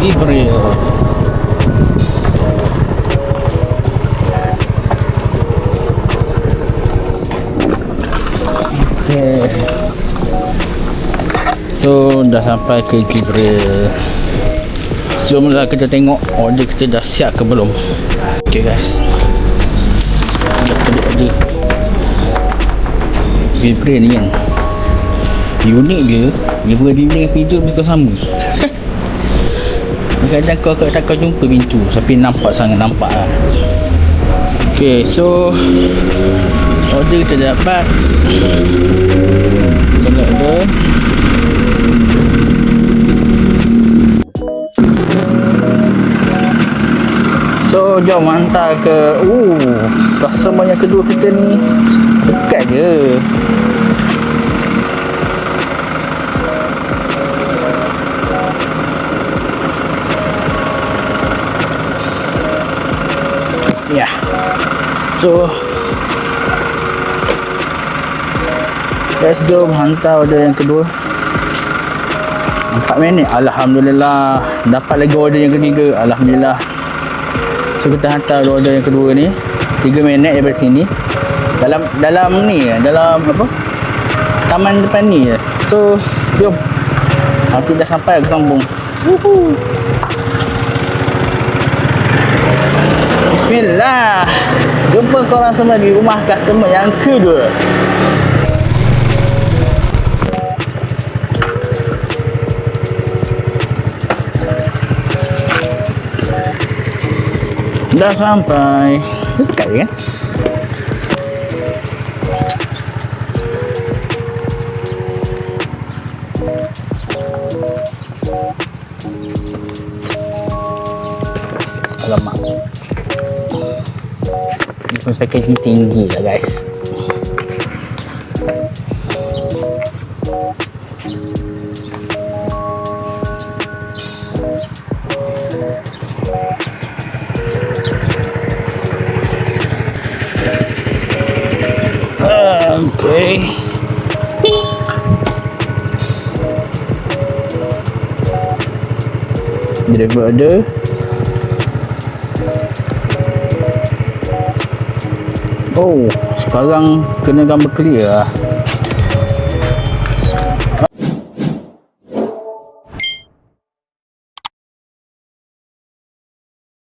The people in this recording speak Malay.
Jibril. Okay. So dah sampai ke Jibril. Jom lah kita tengok order kita dah siap ke belum. Okay guys, dah adik-adik Jibril ni kan unik je. Dia berdiri dengan pintu bukan sama. Kadang kau tak kau jumpa pintu tapi nampak sangat nampak lah. Okay, so order kita dapat. Kita order. So jom hantar ke customer yang kedua kita ni. Dekat je. Ya. So let's go hantar order yang kedua. 4 minit. Alhamdulillah. Dapat lagi order yang ketiga. Alhamdulillah. So kita hantar order yang kedua ni 3 minit daripada sini. Dalam ni, dalam apa? Taman depan ni. So jom. Nanti dah sampai ke sambung. Woohoo. Bismillah. Jumpa korang semua di rumah customer yang kedua. Dah sampai. Dekat kan? Alamak. Ni pun packaging tinggi lah guys. Okay. Deliver order. Oh, sekarang kena gambar clear lah.